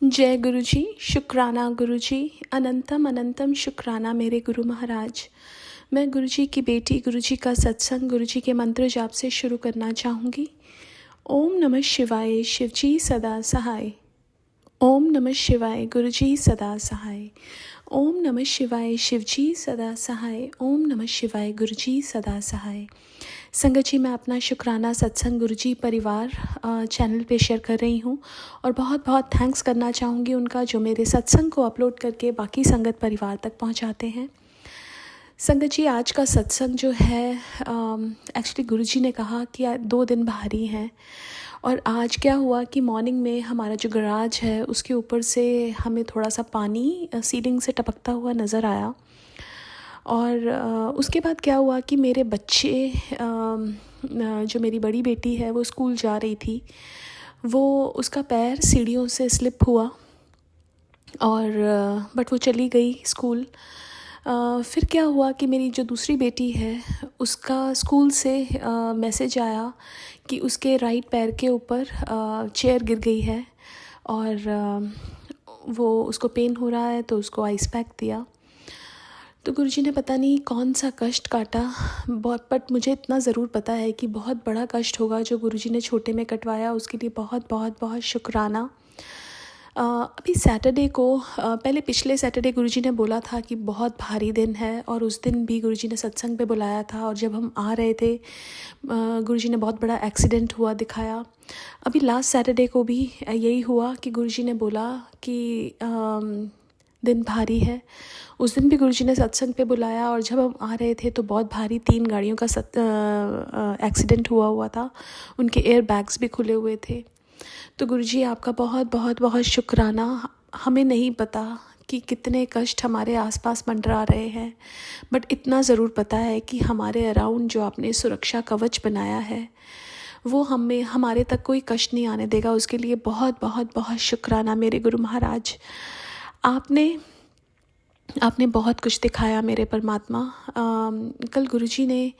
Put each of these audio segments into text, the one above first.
जय गुरु जी, शुक्राना गुरु जी, अनंतम अनंतम शुक्राना मेरे गुरु महाराज। मैं गुरु जी की बेटी, गुरु जी का सत्संग, गुरु जी के मंत्र जाप से शुरू करना चाहूँगी। ओम नमः शिवाय, शिव जी सदा सहाय। ओम नमः शिवाय, गुरु जी सदा सहाय। ओम नमः शिवाय, शिव जी सदा सहाय। ओम नमः शिवाय, गुरु जी सदा सहाय। संगत जी, मैं अपना शुक्राना सत्संग गुरु जी परिवार चैनल पे शेयर कर रही हूँ और बहुत बहुत थैंक्स करना चाहूँगी उनका, जो मेरे सत्संग को अपलोड करके बाकी संगत परिवार तक पहुँचाते हैं। संगत जी, आज का सत्संग जो है, एक्चुअली गुरु जी ने कहा कि 2 दिन भारी हैं। और आज क्या हुआ कि मॉर्निंग में हमारा जो गराज है उसके ऊपर से हमें थोड़ा सा पानी सीलिंग से टपकता हुआ नज़र आया। और उसके बाद क्या हुआ कि मेरे बच्चे, जो मेरी बड़ी बेटी है वो स्कूल जा रही थी, वो उसका पैर सीढ़ियों से स्लिप हुआ और बट वो चली गई स्कूल। फिर क्या हुआ कि मेरी जो दूसरी बेटी है उसका स्कूल से मैसेज आया कि उसके राइट पैर के ऊपर चेयर गिर गई है और वो उसको पेन हो रहा है, तो उसको आइस पैक दिया। तो गुरुजी ने पता नहीं कौन सा कष्ट काटा बहुत, बट मुझे इतना ज़रूर पता है कि बहुत बड़ा कष्ट होगा जो गुरुजी ने छोटे में कटवाया। उसके लिए बहुत बहुत बहुत शुक्राना। अभी सैटरडे को, पहले पिछले सैटरडे गुरुजी ने बोला था कि बहुत भारी दिन है, और उस दिन भी गुरुजी ने सत्संग पे बुलाया था। और जब हम आ रहे थे गुरुजी ने बहुत बड़ा एक्सीडेंट हुआ दिखाया। अभी लास्ट सैटरडे को भी यही हुआ कि गुरुजी ने बोला कि दिन भारी है। उस दिन भी गुरुजी ने सत्संग पे बुलाया, और जब हम आ रहे थे तो बहुत भारी 3 गाड़ियों का एक्सीडेंट हुआ था। उनके एयर बैग्स भी खुले हुए थे। तो गुरुजी, आपका बहुत बहुत बहुत शुक्राना। हमें नहीं पता कि कितने कष्ट हमारे आसपास मंडरा रहे हैं, बट इतना ज़रूर पता है कि हमारे अराउंड जो आपने सुरक्षा कवच बनाया है वो हमारे तक कोई कष्ट नहीं आने देगा। उसके लिए बहुत बहुत बहुत शुक्राना मेरे गुरु महाराज। आपने बहुत कुछ दिखाया मेरे परमात्मा। कल गुरुजी ने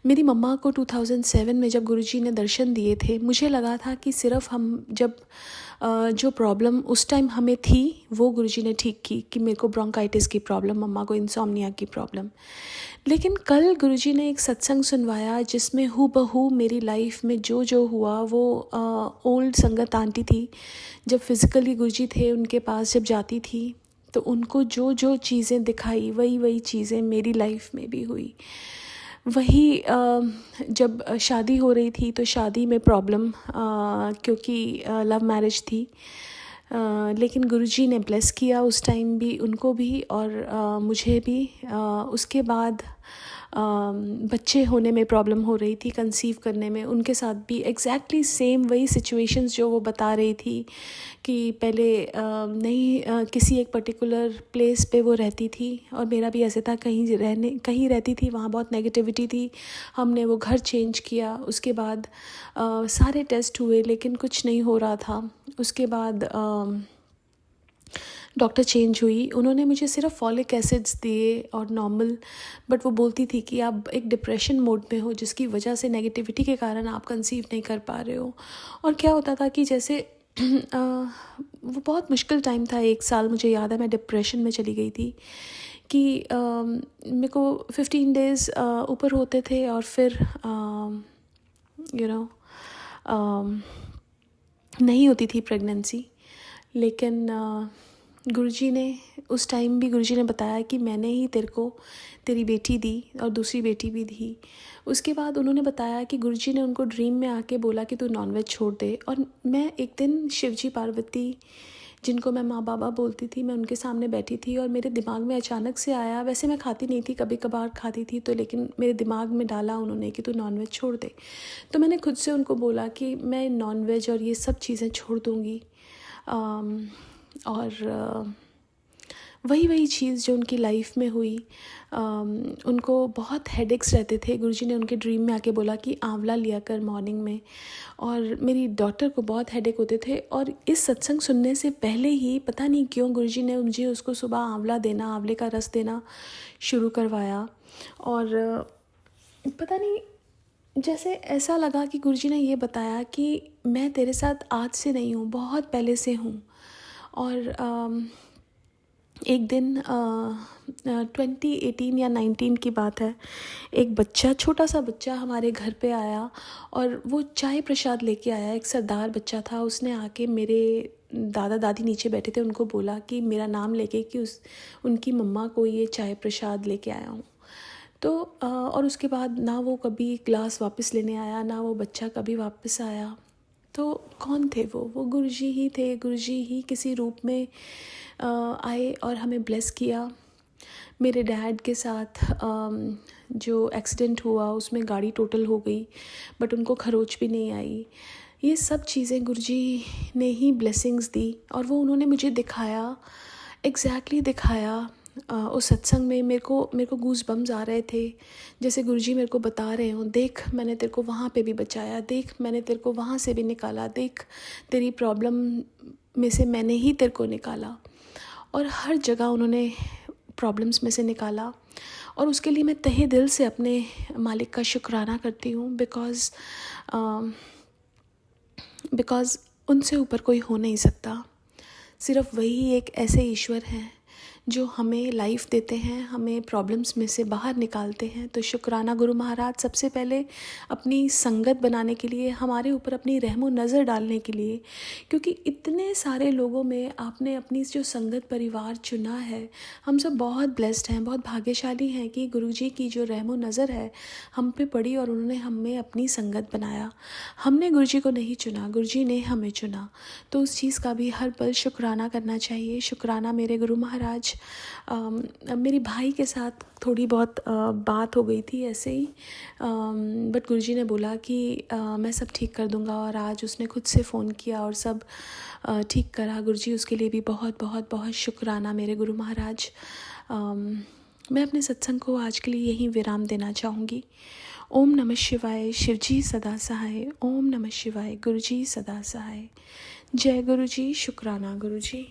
मेरी मम्मा को 2007 में जब गुरुजी ने दर्शन दिए थे, मुझे लगा था कि सिर्फ हम जब जो प्रॉब्लम उस टाइम हमें थी वो गुरुजी ने ठीक की, कि मेरे को ब्रोंकाइटिस की प्रॉब्लम, मम्मा को इंसोम्निया की प्रॉब्लम। लेकिन कल गुरुजी ने एक सत्संग सुनवाया जिसमें हूबहू मेरी लाइफ में जो जो हुआ, वो ओल्ड संगत आंटी थी, जब फिज़िकली गुरुजी थे उनके पास जब जाती थी तो उनको जो जो चीज़ें दिखाई वही वही चीज़ें मेरी लाइफ में भी हुई। वही जब शादी हो रही थी तो शादी में प्रॉब्लम, क्योंकि लव मैरिज थी, लेकिन गुरुजी ने ब्लेस किया उस टाइम भी, उनको भी और मुझे भी। उसके बाद बच्चे होने में प्रॉब्लम हो रही थी, कंसीव करने में, उनके साथ भी एग्जैक्टली सेम वही सिचुएशंस जो वो बता रही थी कि पहले नहीं किसी एक पर्टिकुलर प्लेस पे वो रहती थी, और मेरा भी ऐसे था, कहीं रहती थी, वहाँ बहुत नेगेटिविटी थी। हमने वो घर चेंज किया, उसके बाद सारे टेस्ट हुए लेकिन कुछ नहीं हो रहा था। उसके बाद डॉक्टर चेंज हुई, उन्होंने मुझे सिर्फ फॉलिक एसिड्स दिए और नॉर्मल, बट वो बोलती थी कि आप एक डिप्रेशन मोड में हो जिसकी वजह से नेगेटिविटी के कारण आप कंसीव नहीं कर पा रहे हो। और क्या होता था कि जैसे वो बहुत मुश्किल टाइम था, 1 साल मुझे याद है मैं डिप्रेशन में चली गई थी कि मेरे को 15 डेज़ ऊपर होते थे और फिर नहीं होती थी प्रेगनेंसी। लेकिन गुरुजी ने उस टाइम भी गुरुजी ने बताया कि मैंने ही तेरे को तेरी बेटी दी और दूसरी बेटी भी दी। उसके बाद उन्होंने बताया कि गुरुजी ने उनको ड्रीम में आके बोला कि तू नॉनवेज छोड़ दे। और मैं एक दिन शिवजी पार्वती, जिनको मैं माँ बाबा बोलती थी, मैं उनके सामने बैठी थी और मेरे दिमाग में अचानक से आया, वैसे मैं खाती नहीं थी, कभी कभार खाती थी, तो लेकिन मेरे दिमाग में डाला उन्होंने कि तू नॉनवेज छोड़ दे। तो मैंने खुद से उनको बोला कि मैं नॉनवेज और ये सब चीज़ें छोड़ दूँगी। और वही चीज़ जो उनकी लाइफ में हुई, उनको बहुत हेडेक्स रहते थे। गुरुजी ने उनके ड्रीम में आके बोला कि आंवला लिया कर मॉर्निंग में, और मेरी डॉटर को बहुत हेडेक होते थे। और इस सत्संग सुनने से पहले ही पता नहीं क्यों गुरुजी ने मुझे उसको सुबह आंवले का रस देना शुरू करवाया। और पता नहीं, जैसे ऐसा लगा कि गुरुजी ने ये बताया कि मैं तेरे साथ आज से नहीं हूँ, बहुत पहले से हूँ, और एक दिन 2018 या 19 की बात है, एक बच्चा, छोटा सा बच्चा हमारे घर पे आया और वो चाय प्रसाद लेके आया। एक सरदार बच्चा था, उसने आके मेरे दादा दादी नीचे बैठे थे, उनको बोला कि मेरा नाम लेके कि उनकी मम्मा को ये चाय प्रसाद लेके आया हूँ। तो और उसके बाद ना वो कभी ग्लास वापस लेने आया, ना वो बच्चा कभी वापस आया। तो कौन थे वो गुरुजी ही थे। गुरुजी ही किसी रूप में आए और हमें ब्लेस किया। मेरे डैड के साथ जो एक्सीडेंट हुआ उसमें गाड़ी टोटल हो गई, बट उनको खरोच भी नहीं आई। ये सब चीज़ें गुरुजी ने ही ब्लेसिंग्स दी और वो उन्होंने मुझे दिखाया, एग्जैक्टली दिखाया। उस सत्संग में मेरे को गूज़ बम्स आ रहे थे, जैसे गुरुजी मेरे को बता रहे हों, देख मैंने तेरे को वहाँ पे भी बचाया, देख मैंने तेरे को वहाँ से भी निकाला, देख तेरी प्रॉब्लम में से मैंने ही तेरे को निकाला। और हर जगह उन्होंने प्रॉब्लम्स में से निकाला और उसके लिए मैं तहे दिल से अपने मालिक का शुक्राना करती हूँ। बिकॉज़ उनसे ऊपर कोई हो नहीं सकता। सिर्फ वही एक ऐसे ईश्वर हैं जो हमें लाइफ देते हैं, हमें प्रॉब्लम्स में से बाहर निकालते हैं। तो शुक्राना गुरु महाराज, सबसे पहले अपनी संगत बनाने के लिए, हमारे ऊपर अपनी रहमो नज़र डालने के लिए, क्योंकि इतने सारे लोगों में आपने अपनी जो संगत परिवार चुना है। हम सब बहुत ब्लेस्ड हैं, बहुत भाग्यशाली हैं कि गुरुजी की जो रहमो नज़र है हम पे पड़ी और उन्होंने हमें अपनी संगत बनाया। हमने गुरुजी को नहीं चुना, गुरुजी ने हमें चुना। तो उस चीज़ का भी हर पल शुक्राना करना चाहिए। शुक्राना मेरे गुरु महाराज। मेरी भाई के साथ थोड़ी बहुत बात हो गई थी ऐसे ही, बट गुरुजी ने बोला कि मैं सब ठीक कर दूंगा, और आज उसने खुद से फ़ोन किया और सब ठीक करा। गुरुजी उसके लिए भी बहुत बहुत बहुत शुक्राना मेरे गुरु महाराज। मैं अपने सत्संग को आज के लिए यहीं विराम देना चाहूँगी। ओम नमः शिवाय। शिवजी सदा सहाय। ओम नमः शिवाय। गुरुजी सदा सहाय। जय गुरुजी। शुक्राना गुरुजी।